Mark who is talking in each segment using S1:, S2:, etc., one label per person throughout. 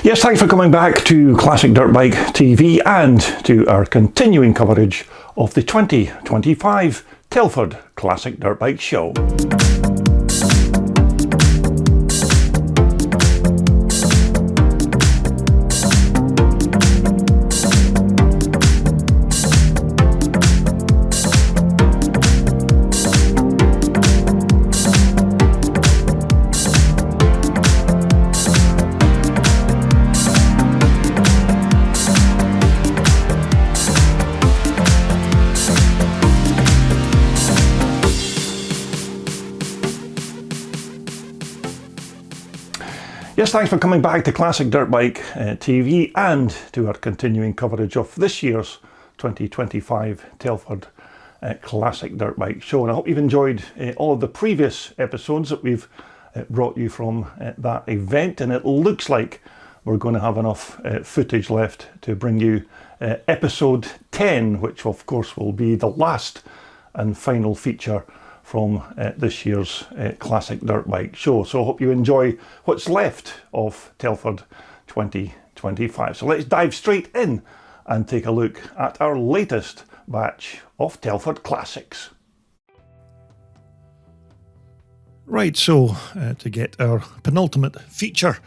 S1: Yes, thanks for coming back to Classic Dirt Bike TV and to our continuing coverage of the 2025 Telford Classic Dirt Bike Show. Yes, thanks for coming back to Classic Dirt Bike TV and to our continuing coverage of this year's 2025 Telford Classic Dirt Bike Show. And I hope you've enjoyed all of the previous episodes that we've brought you from that event. And it looks like we're going to have enough footage left to bring you episode 10, which of course will be the last and final feature from this year's Classic Dirt Bike Show. So I hope you enjoy what's left of Telford 2025. So let's dive straight in and take a look at our latest batch of Telford Classics. Right, so to get our penultimate feature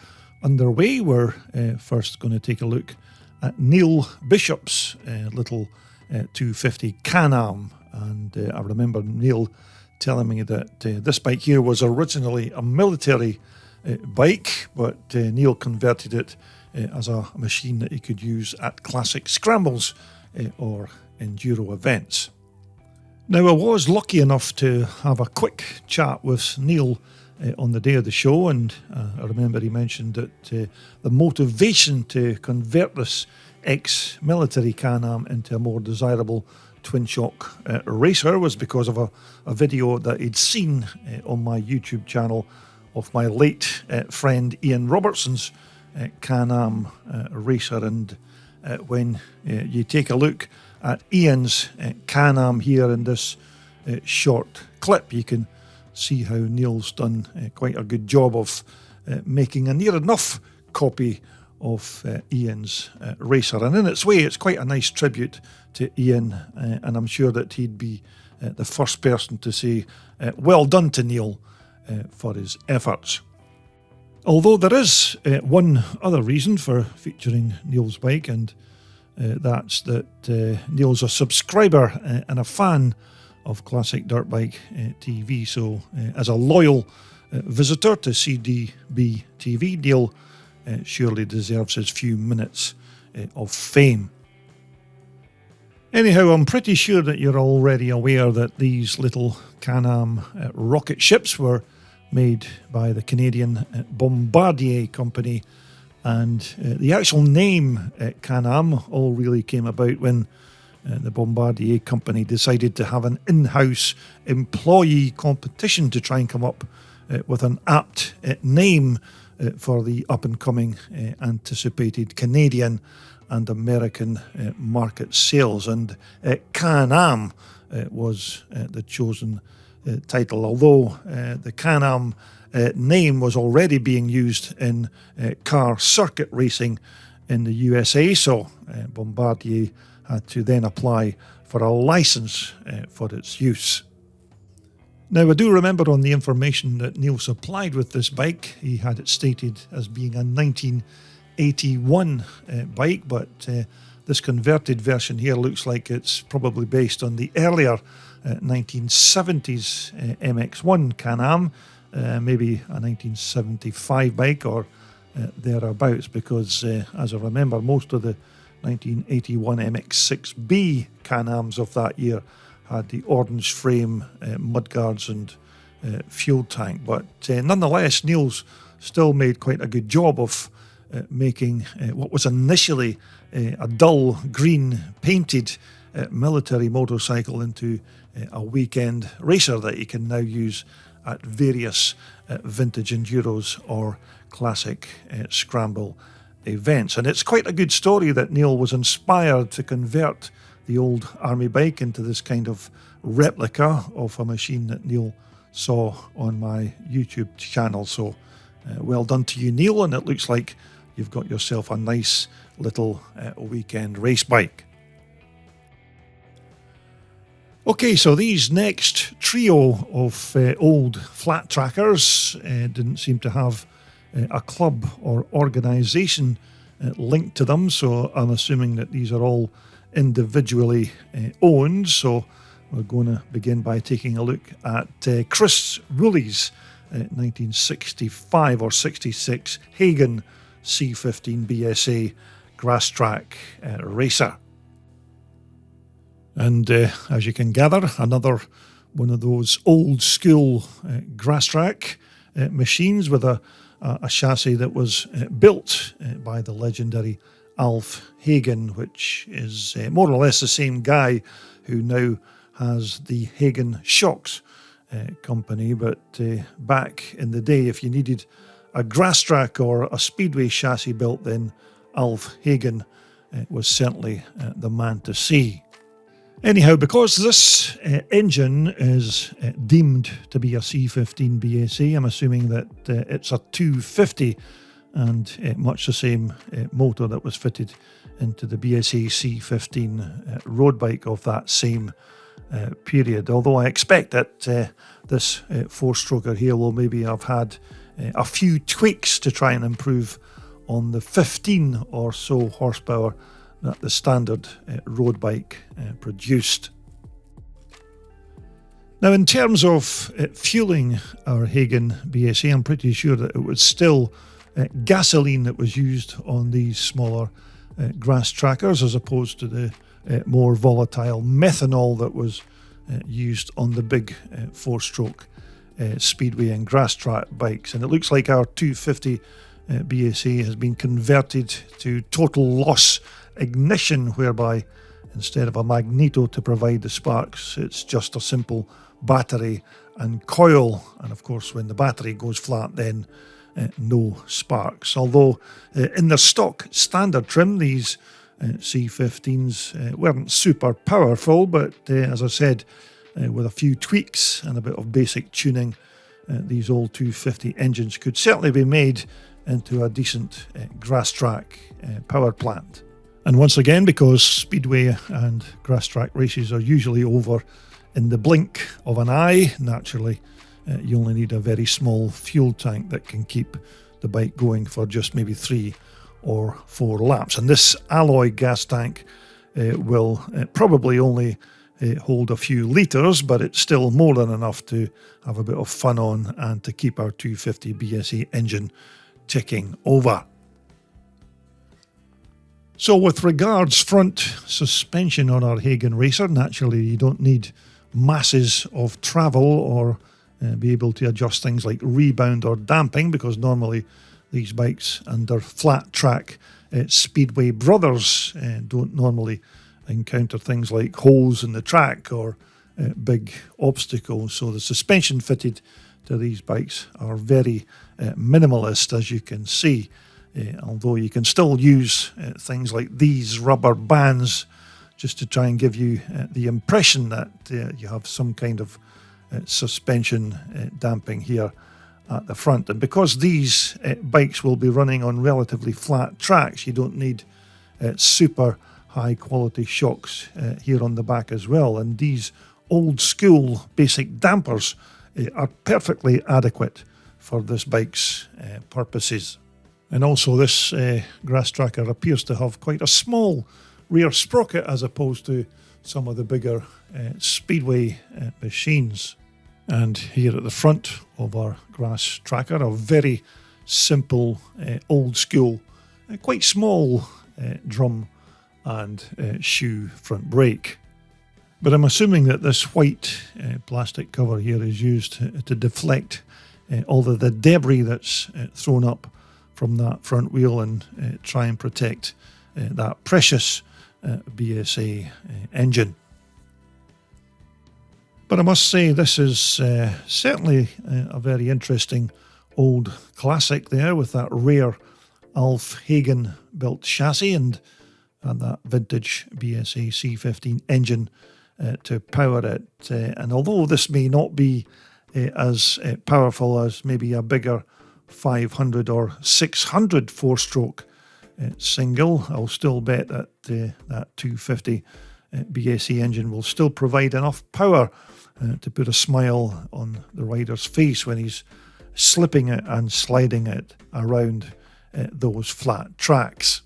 S1: underway, we're first going to take a look at Neil Bishop's little 250 Can-Am. And I remember Neil telling me that this bike here was originally a military bike, but Neil converted it as a machine that he could use at classic scrambles or enduro events. Now, I was lucky enough to have a quick chat with Neil on the day of the show, and I remember he mentioned that the motivation to convert this ex-military Can-Am into a more desirable twin shock racer was because of a video that he'd seen on my YouTube channel of my late friend Ian Robertson's Can-Am racer. And when you take a look at Ian's Can-Am here in this short clip, you can see how Neil's done quite a good job of making a near enough copy of Ian's racer. And in its way, it's quite a nice tribute to Ian, and I'm sure that he'd be the first person to say well done to Neil for his efforts. Although there is one other reason for featuring Neil's bike, and that's that Neil's a subscriber and a fan of Classic Dirt Bike TV. So as a loyal visitor to CDB TV, Neil surely deserves his few minutes of fame. Anyhow, I'm pretty sure that you're already aware that these little Can-Am rocket ships were made by the Canadian Bombardier company, and the actual name Can-Am all really came about when the Bombardier company decided to have an in-house employee competition to try and come up with an apt name for the up-and-coming anticipated Canadian and American market sales, and Can-Am was the chosen title, although the Can-Am name was already being used in car circuit racing in the USA, so Bombardier had to then apply for a license for its use. Now, I do remember on the information that Neil supplied with this bike, he had it stated as being a 1981 bike, but this converted version here looks like it's probably based on the earlier 1970s MX1 Can-Am, maybe a 1975 bike or thereabouts, because as I remember, most of the 1981 MX6B Can-Ams of that year had the orange frame, mudguards and fuel tank. But nonetheless, Neil's still made quite a good job of making what was initially a dull green painted military motorcycle into a weekend racer that you can now use at various vintage enduros or classic scramble events. And it's quite a good story that Neil was inspired to convert the old army bike into this kind of replica of a machine that Neil saw on my YouTube channel. So well done to you, Neil, and it looks like you've got yourself a nice little weekend race bike. Okay, so these next trio of old flat trackers didn't seem to have a club or organisation linked to them, so I'm assuming that these are all individually owned. So we're going to begin by taking a look at Chris Woolley's 1965 or 66 Hagen C15 BSA grass track racer. And as you can gather, another one of those old school grass track machines with a chassis that was built by the legendary Alf Hagen, which is more or less the same guy who now has the Hagen Shocks company. But back in the day, if you needed a grass track or a speedway chassis built, then Alf Hagen was certainly the man to see. Anyhow, because this engine is deemed to be a C15 BSA, I'm assuming that it's a 250 and much the same motor that was fitted into the BSA C15 road bike of that same period. Although I expect that this four-stroker here will maybe have had a few tweaks to try and improve on the 15 or so horsepower that the standard road bike produced. Now, in terms of fueling our Hagen BSA, I'm pretty sure that it was still gasoline that was used on these smaller grass trackers, as opposed to the more volatile methanol that was used on the big four-stroke speedway and grass track bikes. And it looks like our 250 BSA has been converted to total loss ignition, whereby instead of a magneto to provide the sparks, it's just a simple battery and coil. And of course, when the battery goes flat, then no sparks. Although in their stock standard trim, these C15s weren't super powerful, but as I said, with a few tweaks and a bit of basic tuning, these old 250 engines could certainly be made into a decent grass track power plant. And once again, because speedway and grass track races are usually over in the blink of an eye, naturally you only need a very small fuel tank that can keep the bike going for just maybe 3 or 4 laps. And this alloy gas tank will probably only hold a few litres, but it's still more than enough to have a bit of fun on and to keep our 250 BSA engine ticking over. So with regards front suspension on our Hagen Racer, naturally you don't need masses of travel or be able to adjust things like rebound or damping, because normally these bikes under flat track speedway brothers don't normally encounter things like holes in the track or big obstacles. So the suspension fitted to these bikes are very minimalist, as you can see. Although you can still use things like these rubber bands just to try and give you the impression that you have some kind of suspension damping here at the front. And because these bikes will be running on relatively flat tracks, you don't need super high quality shocks here on the back as well. And these old school basic dampers are perfectly adequate for this bike's purposes. And also this grass tracker appears to have quite a small rear sprocket as opposed to some of the bigger speedway machines. And here at the front of our grass tracker, a very simple old school, quite small drum and shoe front brake. But I'm assuming that this white plastic cover here is used to deflect all of the debris that's thrown up from that front wheel and try and protect that precious BSA engine. But I must say this is certainly a very interesting old classic there, with that rare Alf Hagen built chassis and that vintage BSA C15 engine to power it. And although this may not be as powerful as maybe a bigger 500 or 600 four-stroke single. I'll still bet that that 250 BSE engine will still provide enough power to put a smile on the rider's face when he's slipping it and sliding it around those flat tracks.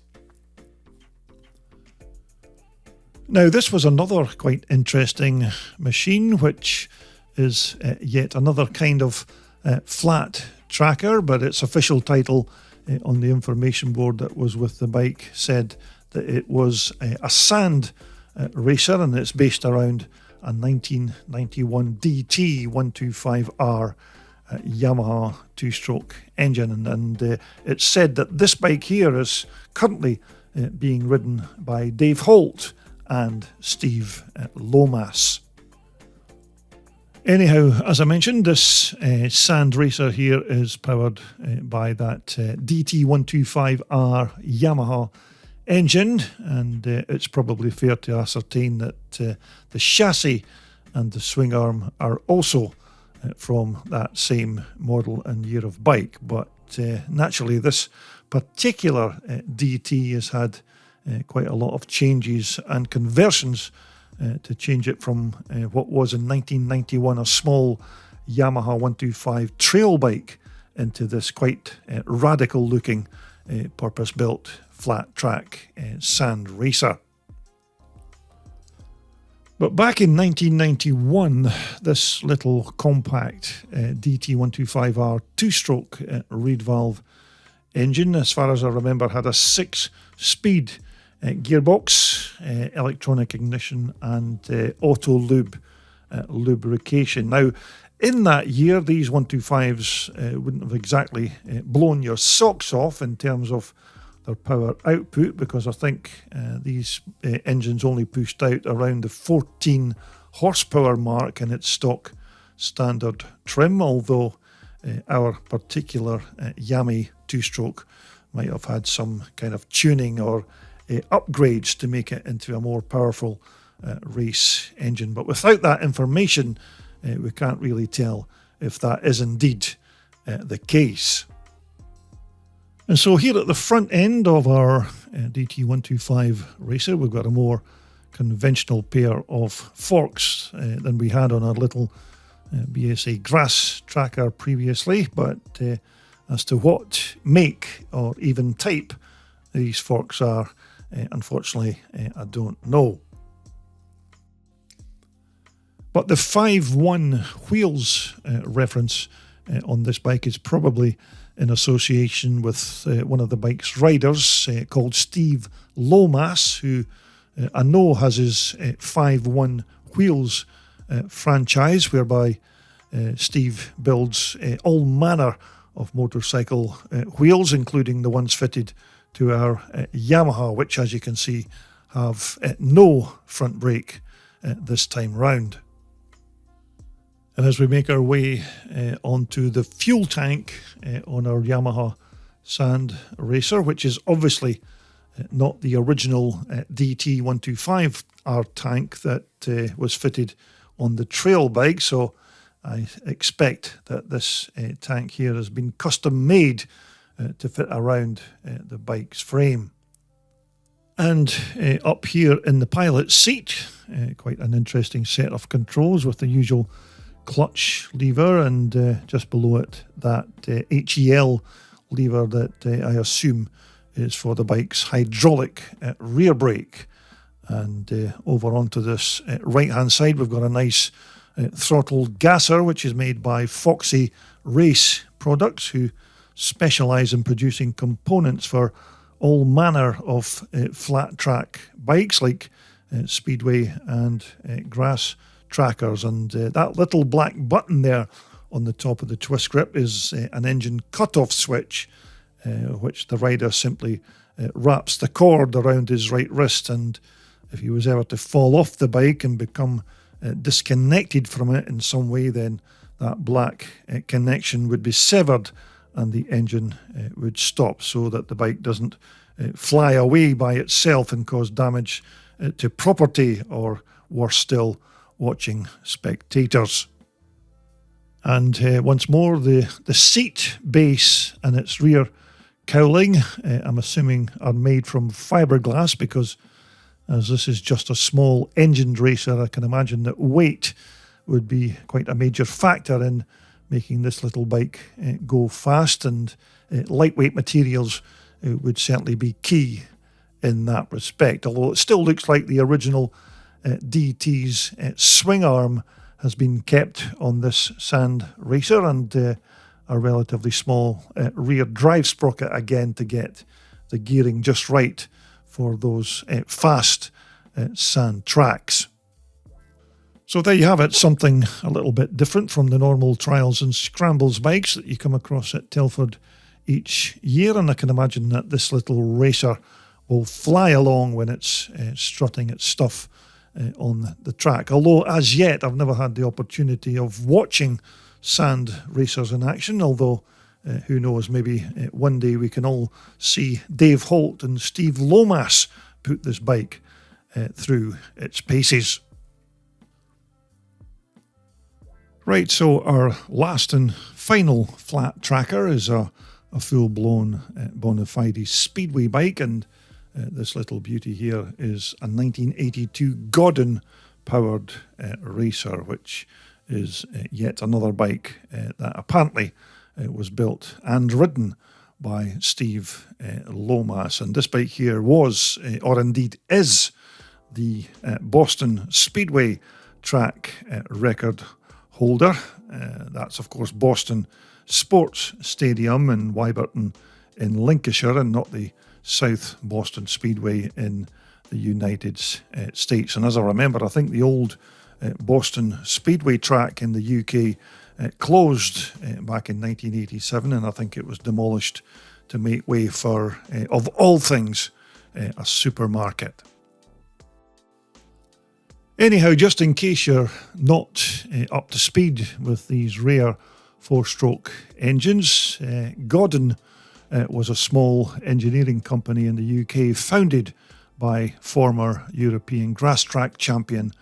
S1: Now, this was another quite interesting machine, which is yet another kind of flat tracker, but its official title on the information board that was with the bike said that it was a sand racer, and it's based around a 1991 DT125R Yamaha two-stroke engine, and it's said that this bike here is currently being ridden by Dave Holt and Steve Lomas. Anyhow, as I mentioned, this sand racer here is powered by that DT125R Yamaha engine, and it's probably fair to ascertain that the chassis and the swing arm are also from that same model and year of bike. But naturally, this particular DT has had quite a lot of changes and conversions to change it from what was in 1991 a small Yamaha 125 trail bike into this quite radical looking purpose-built flat track sand racer. But back in 1991, this little compact DT125R two-stroke reed valve engine, as far as I remember, had a 6-speed gearbox, electronic ignition, and auto lube lubrication. Now, in that year, these 125s wouldn't have exactly blown your socks off in terms of their power output, because I think these engines only pushed out around the 14 horsepower mark in its stock standard trim, although our particular Yami two-stroke might have had some kind of tuning or upgrades to make it into a more powerful race engine. But without that information, we can't really tell if that is indeed the case. And so here at the front end of our DT125 racer, we've got a more conventional pair of forks than we had on our little BSA grass tracker previously. But as to what make or even type these forks are, unfortunately, I don't know. But the 5.1 wheels reference on this bike is probably in association with one of the bike's riders called Steve Lomas, who I know has his 5.1 wheels franchise, whereby Steve builds all manner of motorcycle wheels, including the ones fitted to our Yamaha, which, as you can see, have no front brake this time round. And as we make our way onto the fuel tank on our Yamaha sand racer, which is obviously not the original DT125R tank that was fitted on the trail bike, so I expect that this tank here has been custom made to fit around the bike's frame. And up here in the pilot's seat, quite an interesting set of controls with the usual clutch lever, and just below it that HEL lever that I assume is for the bike's hydraulic rear brake. And over onto this right hand side, we've got a nice throttle gasser, which is made by Foxy Race Products, who specialise in producing components for all manner of flat track bikes like speedway and grass trackers. And that little black button there on the top of the twist grip is an engine cutoff switch, which the rider simply wraps the cord around his right wrist, and if he was ever to fall off the bike and become disconnected from it in some way, then that black connection would be severed and the engine would stop, so that the bike doesn't fly away by itself and cause damage to property, or worse still, watching spectators. And once more, the seat base and its rear cowling, I'm assuming, are made from fiberglass, because as this is just a small engined racer, I can imagine that weight would be quite a major factor in making this little bike go fast, and lightweight materials would certainly be key in that respect, although it still looks like the original DT's swing arm has been kept on this sand racer, and a relatively small rear drive sprocket again to get the gearing just right for those fast sand tracks. So there you have it, something a little bit different from the normal trials and scrambles bikes that you come across at Telford each year, and I can imagine that this little racer will fly along when it's strutting its stuff on the track. Although as yet I've never had the opportunity of watching sand racers in action, although who knows, maybe one day we can all see Dave Holt and Steve Lomas put this bike through its paces. Right, so our last and final flat tracker is a full-blown bona fide speedway bike, and this little beauty here is a 1982 Gordon powered racer, which is yet another bike that apparently was built and ridden by Steve Lomas. And this bike here was, or indeed is, the Boston Speedway track record holder. That's of course Boston Sports Stadium in Wyberton in Lincolnshire, and not the South Boston Speedway in the United States. And as I remember, I think the old Boston Speedway track in the UK closed back in 1987, and I think it was demolished to make way for, of all things, a supermarket. Anyhow, just in case you're not up to speed with these rare four-stroke engines, Gordon was a small engineering company in the UK founded by former European grass track champion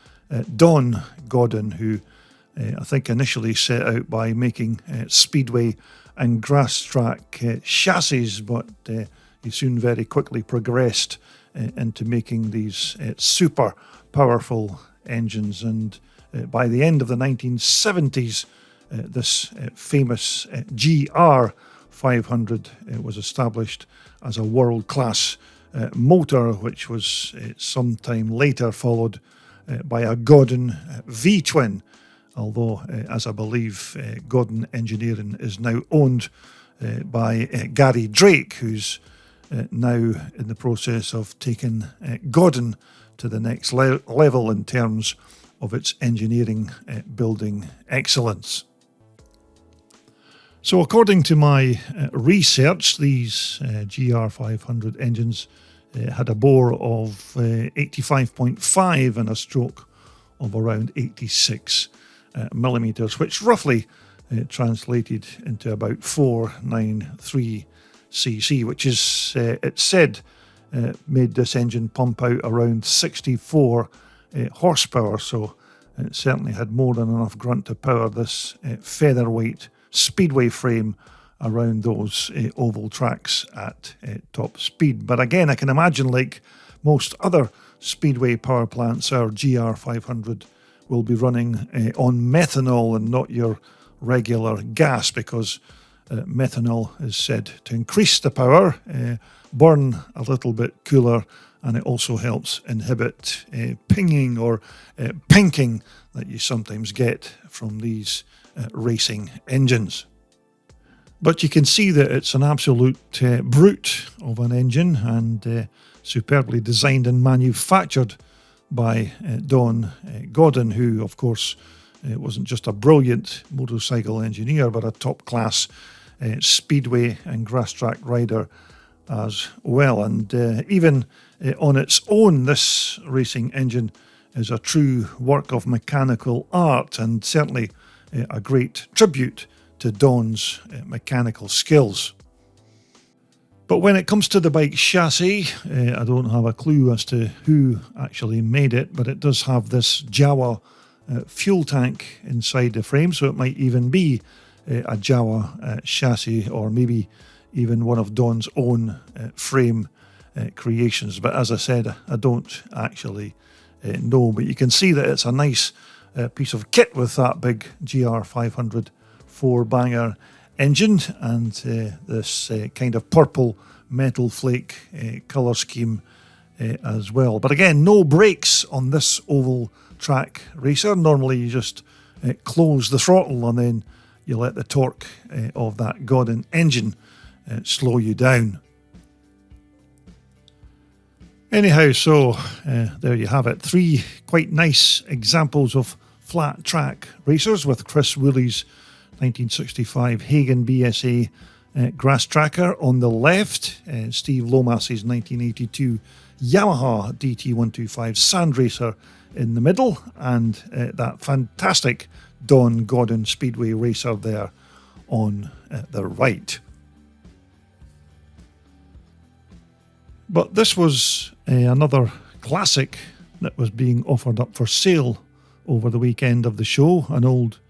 S1: Don Gordon, who I think initially set out by making speedway and grass track chassis, but he soon very quickly progressed into making these super powerful engines, and by the end of the 1970s this famous GR500 was established as a world-class motor, which was sometime later followed by a Gordon V-twin, although as I believe Gordon Engineering is now owned by Gary Drake, who's now in the process of taking Gordon to the next level in terms of its engineering building excellence. So according to my research, these GR500 engines had a bore of 85.5 and a stroke of around 86 millimeters, which roughly translated into about 493 cc, which is, it's said, made this engine pump out around 64 horsepower, so it certainly had more than enough grunt to power this featherweight speedway frame around those oval tracks at top speed. But again, I can imagine, like most other speedway power plants, our GR500 will be running on methanol and not your regular gas, because methanol is said to increase the power, burn a little bit cooler, and it also helps inhibit pinging or pinking that you sometimes get from these racing engines. But you can see that it's an absolute brute of an engine, and superbly designed and manufactured by Don Gordon, who of course wasn't just a brilliant motorcycle engineer, but a top-class speedway and grass track rider as well. And even on its own, this racing engine is a true work of mechanical art, and certainly a great tribute to Don's mechanical skills. But when it comes to the bike chassis, I don't have a clue as to who actually made it, but it does have this Jawa fuel tank inside the frame, so it might even be a Jawa chassis, or maybe even one of Don's own frame creations. But as I said, I don't actually know. But you can see that it's a nice piece of kit with that big GR500 4-banger engine and this kind of purple metal flake colour scheme as well. But again, no brakes on this oval track racer. Normally you just close the throttle and then you let the torque of that Gordon engine slow you down. Anyhow, so there you have it. 3 quite nice examples of flat track racers with Chris Woolley's 1965 Hagen BSA grass tracker on the left, Steve Lomas's 1982 Yamaha DT125R sand racer in the middle, and that fantastic Don Gordon Speedway racer there on the right. But this was another classic that was being offered up for sale over the weekend of the show, an old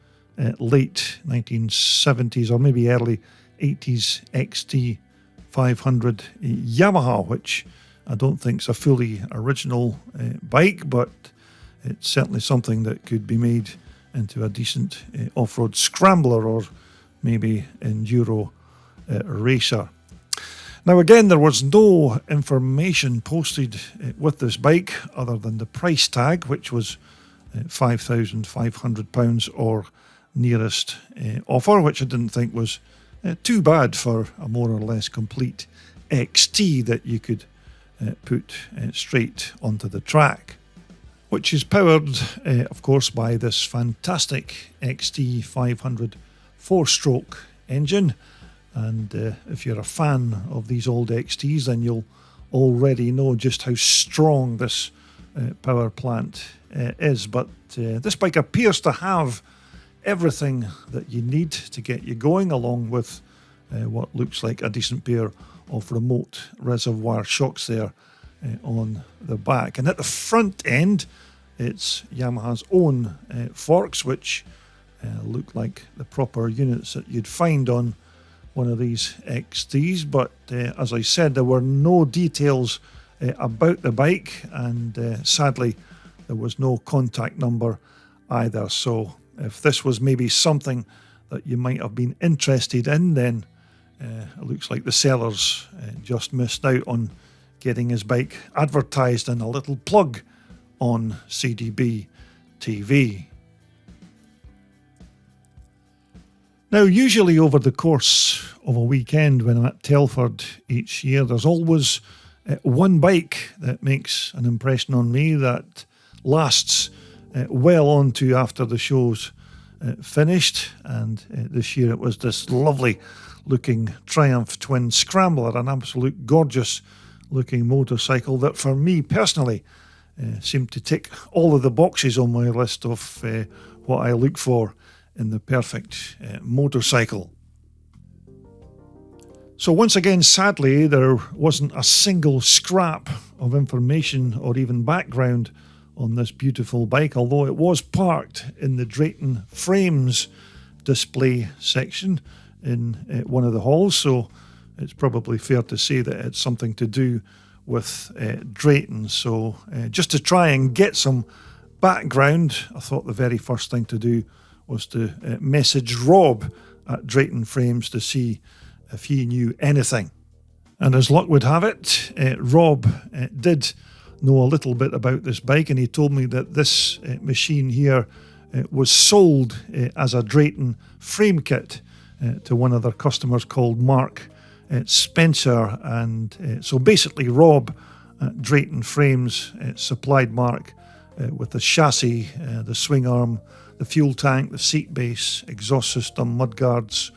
S1: late 1970s or maybe early 80s XT500 Yamaha, which I don't think is a fully original bike, but it's certainly something that could be made into a decent off-road scrambler or maybe enduro racer. Now again, there was no information posted with this bike other than the price tag, which was £5,500 or nearest offer, which I didn't think was too bad for a more or less complete XT that you could put straight onto the track, which is powered of course by this fantastic XT500 4-stroke engine. And if you're a fan of these old XTs, then you'll already know just how strong this power plant is. But this bike appears to have everything that you need to get you going, along with what looks like a decent pair of remote reservoir shocks there on the back. And at the front end, it's Yamaha's own forks, which look like the proper units that you'd find on one of these XTs. But as I said, there were no details about the bike, and sadly there was no contact number either. So if this was maybe something that you might have been interested in, then it looks like the sellers just missed out on getting his bike advertised in a little plug on CDB TV. Now, usually over the course of a weekend when I'm at Telford each year, there's always one bike that makes an impression on me that lasts well on to after the show's finished. And this year it was this lovely looking Triumph Twin Scrambler, an absolute gorgeous looking motorcycle that for me personally seemed to tick all of the boxes on my list of what I look for in the perfect motorcycle. So once again, sadly, there wasn't a single scrap of information or even background on this beautiful bike, although it was parked in the Drayton frames display section in one of the halls, so it's probably fair to say that it's something to do with Drayton. So just to try and get some background, I thought the very first thing to do was to message Rob at Drayton Frames to see if he knew anything. And as luck would have it, Rob did know a little bit about this bike, and he told me that this machine here was sold as a Drayton frame kit to one of their customers called Mark Spencer. And so basically Rob at Drayton Frames supplied Mark with the chassis, the swing arm, the fuel tank, the seat base, exhaust system, mudguards,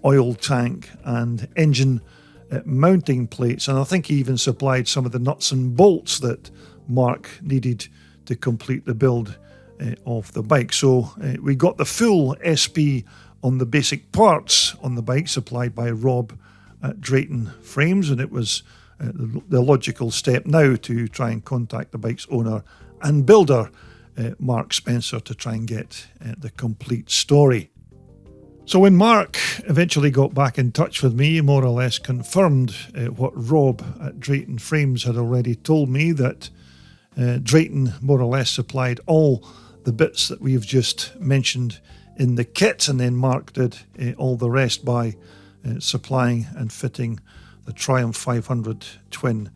S1: oil tank and engine mounting plates. And I think he even supplied some of the nuts and bolts that Mark needed to complete the build of the bike. So we got the full SP on the basic parts on the bike supplied by Rob at Drayton Frames, and it was the logical step now to try and contact the bike's owner and builder, Mark Spencer to try and get the complete story. So when Mark eventually got back in touch with me, more or less confirmed what Rob at Drayton Frames had already told me, that Drayton more or less supplied all the bits that we've just mentioned in the kit, and then Mark did all the rest by supplying and fitting the Triumph 500 twin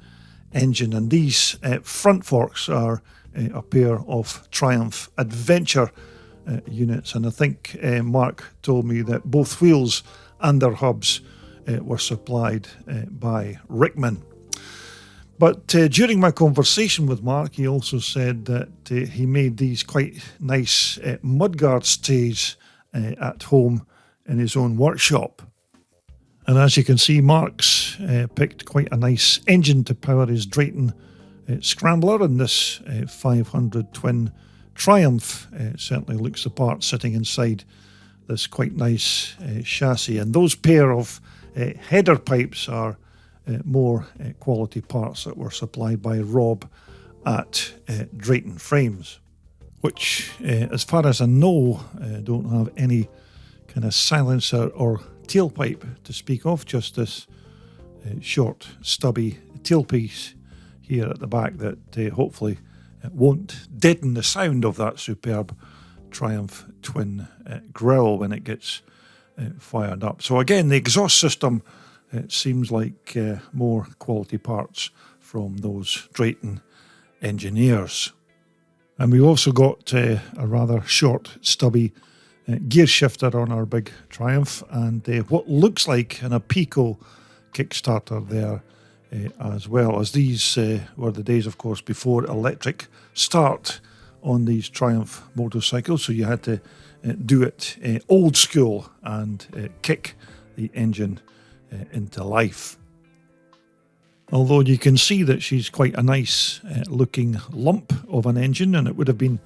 S1: engine. And these front forks are a pair of Triumph Adventure units, and I think Mark told me that both wheels and their hubs were supplied by Rickman. But during my conversation with Mark, he also said that he made these quite nice mudguard stays at home in his own workshop. And as you can see, Mark's picked quite a nice engine to power his Drayton Scrambler, and this 500 twin Triumph certainly looks the part sitting inside this quite nice chassis. And those pair of header pipes are more quality parts that were supplied by Rob at Drayton Frames, which as far as I know don't have any kind of silencer or tailpipe to speak of, just this short stubby tailpiece here at the back that hopefully won't deaden the sound of that superb Triumph twin grille when it gets fired up. So again, the exhaust system, it seems like more quality parts from those Drayton engineers. And we've also got a rather short stubby gear shifter on our big Triumph, and what looks like an Apico Kickstarter there as well, as these were the days, of course, before electric start on these Triumph motorcycles, so you had to do it old school and kick the engine into life. Although you can see that she's quite a nice looking lump of an engine, and it would have been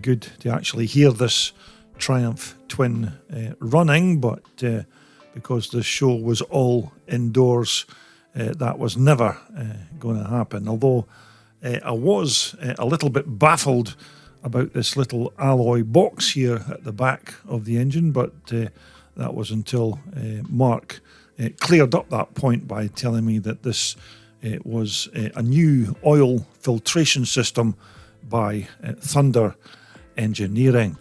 S1: good to actually hear this Triumph twin running, but because the show was all indoors, that was never going to happen. Although I was a little bit baffled about this little alloy box here at the back of the engine, but that was until Mark cleared up that point by telling me that this was a new oil filtration system by Thunder Engineering.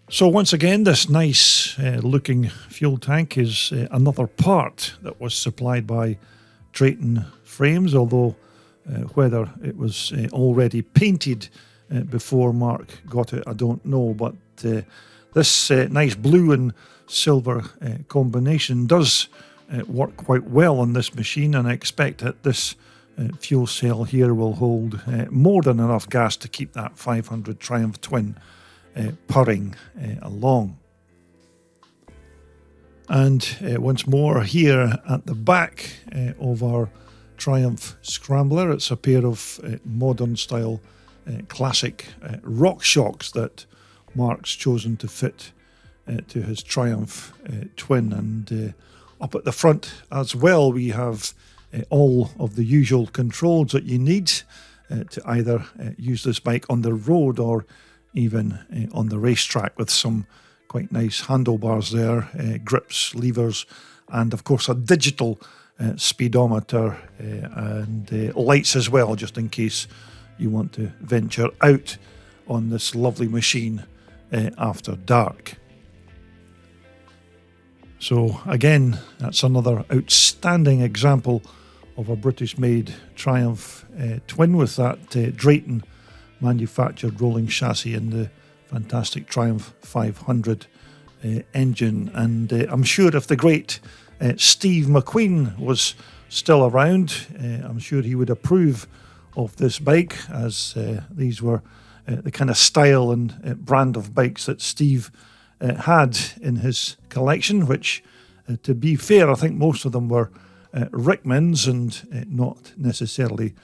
S1: So once again, this nice looking fuel tank is another part that was supplied by Drayton Frames, although whether it was already painted before Mark got it, I don't know. But this nice blue and silver combination does work quite well on this machine, and I expect that this fuel cell here will hold more than enough gas to keep that 500 Triumph twin purring along. And once more, here at the back of our Triumph Scrambler, it's a pair of modern style classic rock shocks that Mark's chosen to fit to his Triumph twin. And up at the front as well, we have all of the usual controls that you need to either use this bike on the road or even on the racetrack, with some quite nice handlebars there, grips, levers, and of course a digital speedometer and lights as well, just in case you want to venture out on this lovely machine after dark. So again, that's another outstanding example of a British-made Triumph twin with that Drayton manufactured rolling chassis and the fantastic Triumph 500 engine. And I'm sure if the great Steve McQueen was still around, I'm sure he would approve of this bike, as these were the kind of style and brand of bikes that Steve had in his collection, which to be fair, I think most of them were Rickman's and not necessarily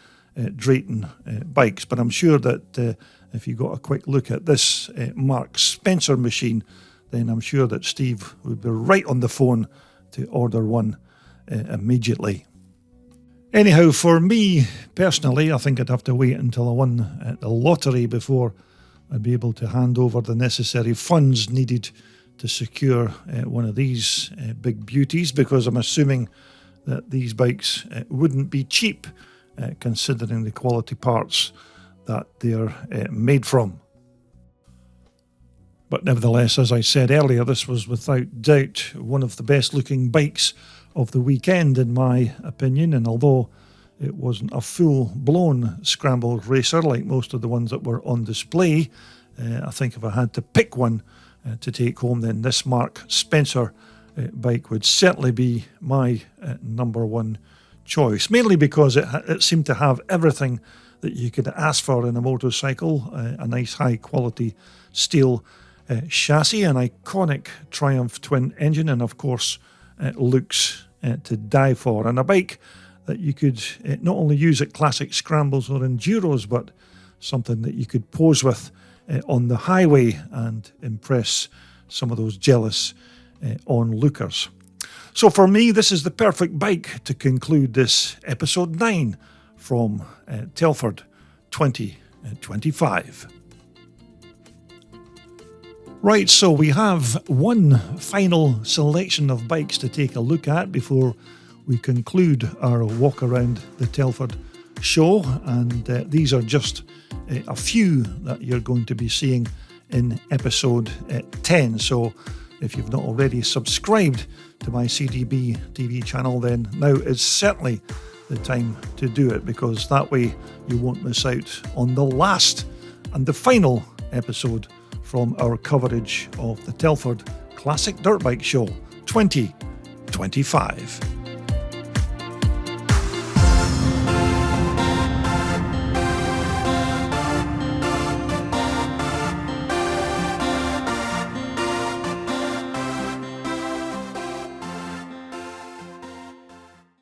S1: Drayton bikes. But I'm sure that if you got a quick look at this Mark Spencer machine, then I'm sure that Steve would be right on the phone to order one immediately. Anyhow, for me personally, I think I'd have to wait until I won the lottery before I'd be able to hand over the necessary funds needed to secure one of these big beauties, because I'm assuming that these bikes wouldn't be cheap considering the quality parts that they're made from. But nevertheless, as I said earlier, this was without doubt one of the best looking bikes of the weekend in my opinion, and although it wasn't a full-blown scrambled racer like most of the ones that were on display, I think if I had to pick one to take home, then this Mark Spencer bike would certainly be my number one choice, mainly because it seemed to have everything that you could ask for in a motorcycle: a nice high quality steel chassis, an iconic Triumph twin engine, and of course looks to die for, and a bike that you could not only use at classic scrambles or enduros, but something that you could pose with on the highway and impress some of those jealous onlookers. So for me, this is the perfect bike to conclude this episode 9 from Telford 2025. Right, so we have one final selection of bikes to take a look at before we conclude our walk around the Telford show, and these are just a few that you're going to be seeing in episode 10. So if you've not already subscribed to my CDB TV channel, then now is certainly the time to do it, because that way you won't miss out on the last and the final episode from our coverage of the Telford Classic Dirt Bike Show 2025.